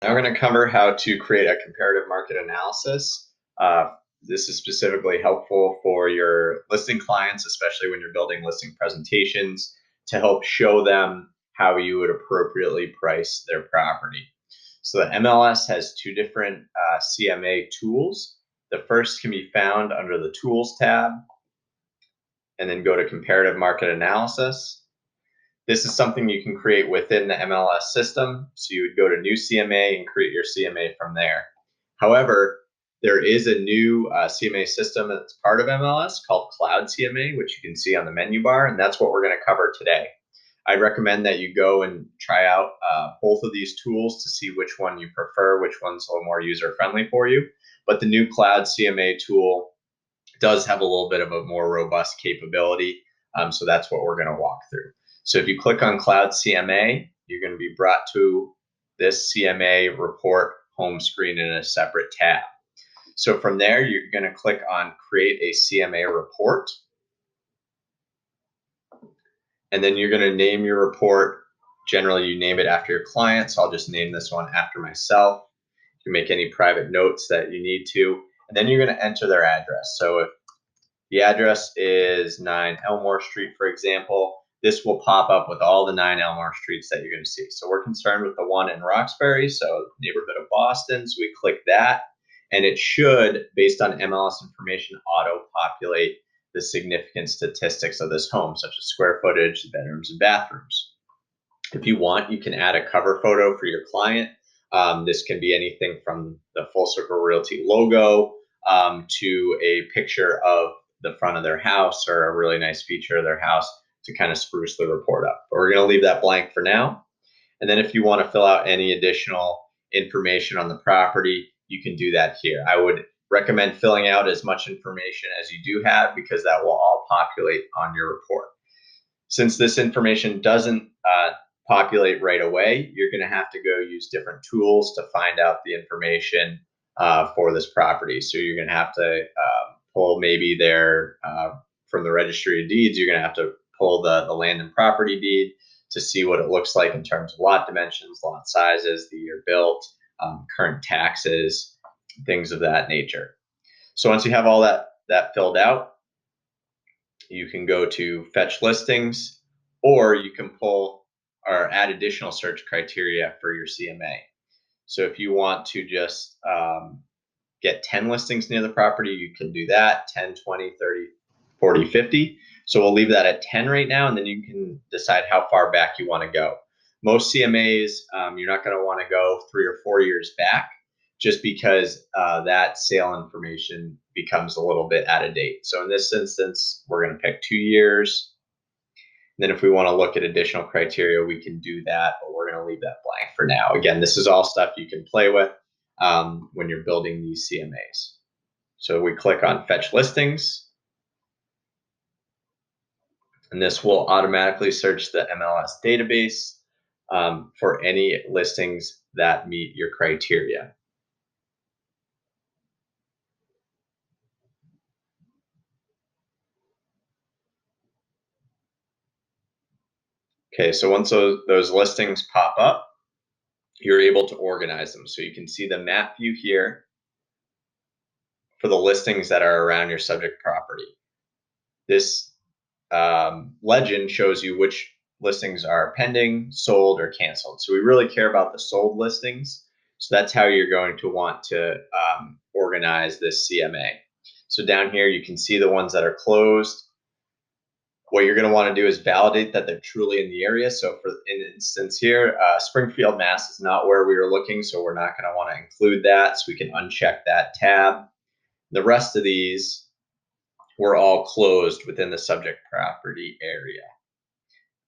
Now we're going to cover how to create a comparative market analysis. This is specifically helpful for your listing clients, especially when you're building listing presentations, to help show them how you would appropriately price their property. So the MLS has two different CMA tools. The first can be found under the Tools tab, and then go to Comparative Market Analysis. This is something you can create within the MLS system. So you would go to New CMA and create your CMA from there. However, there is a new CMA system that's part of MLS called Cloud CMA, which you can see on the menu bar, and that's what we're going to cover today. I recommend that you go and try out both of these tools to see which one you prefer, which one's a little more user-friendly for you. But the new Cloud CMA tool does have a little bit of a more robust capability, so that's what we're going to walk through. So if you click on Cloud CMA, you're going to be brought to this CMA report home screen in a separate tab. So from there, you're going to click on Create a CMA Report. And then you're going to name your report. Generally, you name it after your client, so I'll just name this one after myself. You can make any private notes that you need to. And then you're going to enter their address. So if the address is 9 Elmore Street, for example, this will pop up with all the 9 Elmore Streets that you're going to see. So we're concerned with the one in Roxbury, so neighborhood of Boston. So we click that, and it should, based on MLS information, auto-populate the significant statistics of this home, such as square footage, bedrooms, and bathrooms. If you want, you can add a cover photo for your client. This can be anything from the Full Circle Realty logo to a picture of the front of their house or a really nice feature of their house to kind of spruce the report up. But we're going to leave that blank for now. And then if you want to fill out any additional information on the property, you can do that here. I would recommend filling out as much information as you do have, because that will all populate on your report. Since this information doesn't populate right away, you're going to have to go use different tools to find out the information for this property. So you're going to have to pull maybe their, from the registry of deeds, you're going to have to pull the land and property deed to see what it looks like in terms of lot dimensions, lot sizes, the year built, current taxes, things of that nature. So once you have all that filled out, you can go to Fetch Listings, or you can pull or add additional search criteria for your CMA. So if you want to just get 10 listings near the property, you can do that, 10, 20, 30, 40, 50. So we'll leave that at 10 right now, and then you can decide how far back you want to go. Most CMAs, you're not going to want to go 3 or 4 years back, just because that sale information becomes a little bit out of date. So in this instance, we're going to pick 2 years. And then if we want to look at additional criteria, we can do that, but we're going to leave that blank for now. Again, this is all stuff you can play with when you're building these CMAs. So we click on Fetch Listings, and this will automatically search the MLS database for any listings that meet your criteria. Okay, so once those listings pop up, you're able to organize them. So you can see the map view here for the listings that are around your subject property. This legend shows you which listings are pending, sold, or canceled. So we really care about the sold listings. So that's how you're going to want to organize this CMA. So down here, you can see the ones that are closed. What you're going to want to do is validate that they're truly in the area. So for instance here, Springfield, Mass is not where we were looking, so we're not going to want to include that. So we can uncheck that tab. The rest of these were all closed within the subject property area.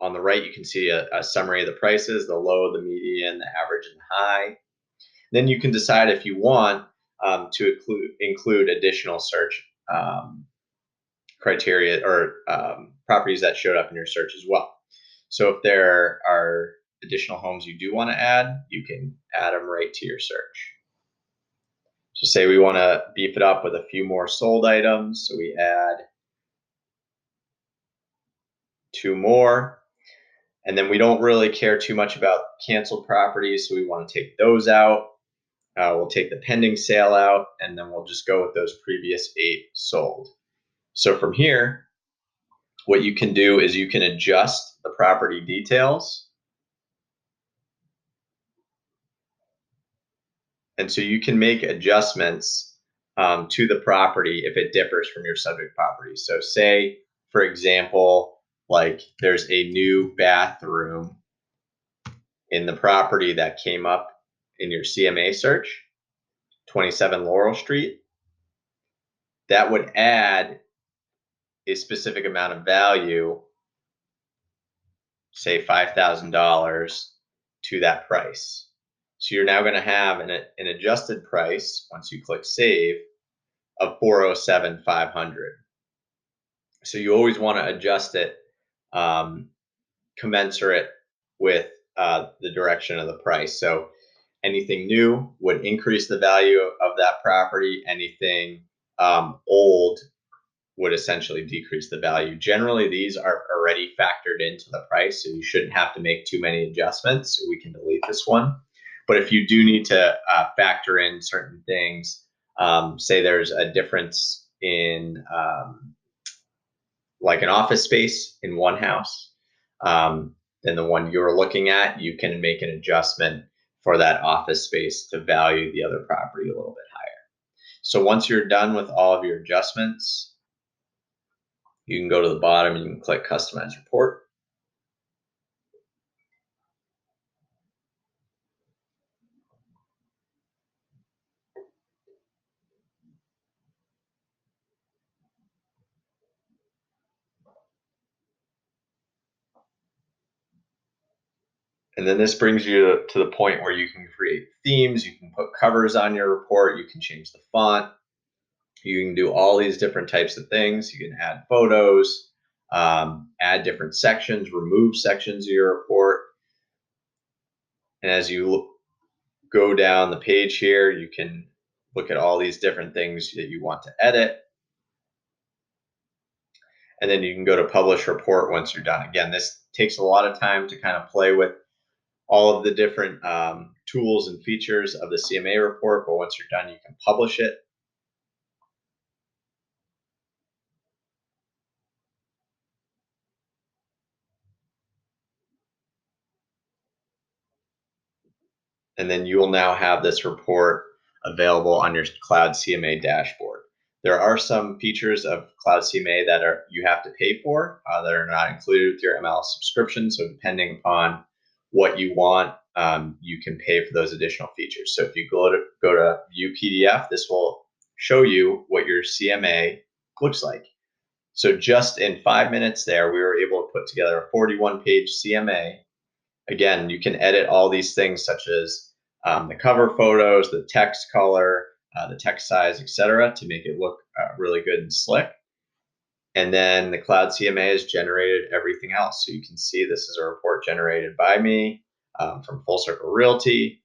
On the right, you can see a summary of the prices, the low, the median, the average, and high. Then you can decide if you want to include additional search criteria or properties that showed up in your search as well. So if there are additional homes you do want to add, you can add them right to your search. So say we want to beef it up with a few more sold items, so we add 2 more. And then we don't really care too much about canceled properties, so we want to take those out. We'll take the pending sale out, and then we'll just go with those previous 8 sold. So from here, what you can do is you can adjust the property details. And so you can make adjustments to the property if it differs from your subject property. So say, for example, like there's a new bathroom in the property that came up in your CMA search, 27 Laurel Street. That would add a specific amount of value, say $5,000, to that price. So you're now going to have an adjusted price once you click save of $407,500. So you always want to adjust it commensurate with the direction of the price. So anything new would increase the value of that property. Anything old would essentially decrease the value. Generally, these are already factored into the price, so you shouldn't have to make too many adjustments. So we can delete this one. But if you do need to factor in certain things, say there's a difference in like an office space in one house than the one you're looking at, you can make an adjustment for that office space to value the other property a little bit higher. So once you're done with all of your adjustments, you can go to the bottom and you can click Customize Report. And then this brings you to the point where you can create themes, you can put covers on your report, you can change the font, you can do all these different types of things. You can add photos, add different sections, remove sections of your report. And as you go down the page here, you can look at all these different things that you want to edit. And then you can go to Publish Report once you're done. Again, this takes a lot of time to kind of play with all of the different tools and features of the CMA report, but once you're done, you can publish it. And then you will now have this report available on your Cloud CMA dashboard. There are some features of Cloud CMA that you have to pay for that are not included with your MLS subscription. So depending upon what you want, you can pay for those additional features. So if you go to View PDF, this will show you what your CMA looks like. So just in 5 minutes there, we were able to put together a 41-page CMA. Again, you can edit all these things such as the cover photos, the text color, the text size, etc., to make it look really good and slick. And then the Cloud CMA has generated everything else. So you can see this is a report generated by me from Full Circle Realty.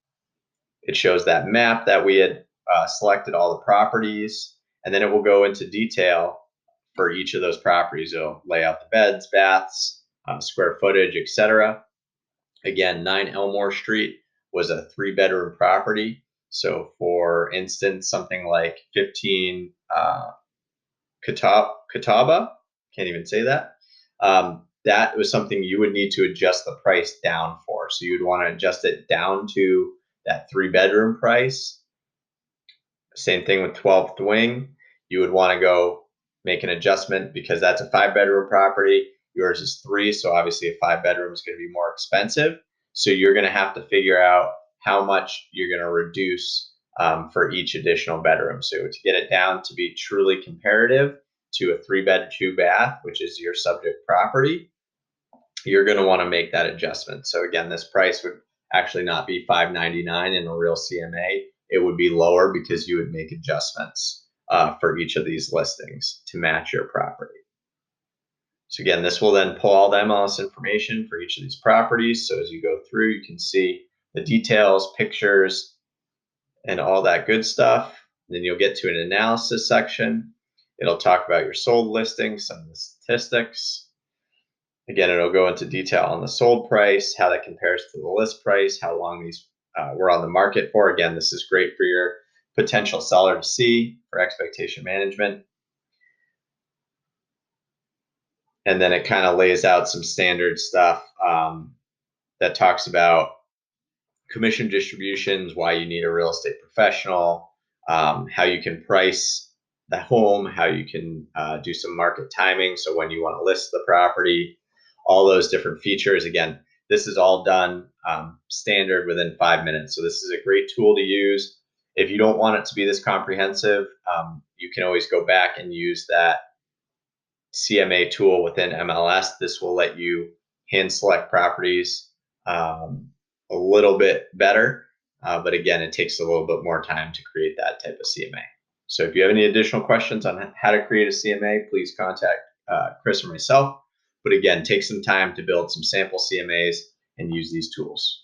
It shows that map that we had selected all the properties, and then it will go into detail for each of those properties. It'll lay out the beds, baths, square footage, etc. Again, 9 Elmore Street was a 3-bedroom property. So for instance, something like 15 Catawba, can't even say that. That was something you would need to adjust the price down for. So you'd want to adjust it down to that 3-bedroom price. Same thing with 12th Wing. You would want to go make an adjustment because that's a 5-bedroom property. Yours is 3, so obviously a 5-bedroom is going to be more expensive. So you're going to have to figure out how much you're going to reduce for each additional bedroom. So to get it down to be truly comparative to a 3-bed, 2-bath, which is your subject property, you're going to want to make that adjustment. So again, this price would actually not be $599 in a real CMA. It would be lower because you would make adjustments for each of these listings to match your property. So again, this will then pull all the MLS information for each of these properties. So as you go through, you can see the details, pictures, and all that good stuff. Then you'll get to an analysis section. It'll talk about your sold listings, some of the statistics. Again, it'll go into detail on the sold price, how that compares to the list price, how long these were on the market for. Again, this is great for your potential seller to see for expectation management. And then it kind of lays out some standard stuff that talks about commission distributions, why you need a real estate professional, how you can price the home, how you can do some market timing. So when you want to list the property, all those different features. Again, this is all done standard within 5 minutes. So this is a great tool to use. If you don't want it to be this comprehensive, you can always go back and use that CMA tool within MLS. This will let you hand select properties a little bit better. But again, it takes a little bit more time to create that type of CMA. So if you have any additional questions on how to create a CMA, please contact Chris or myself. But again, take some time to build some sample CMAs and use these tools.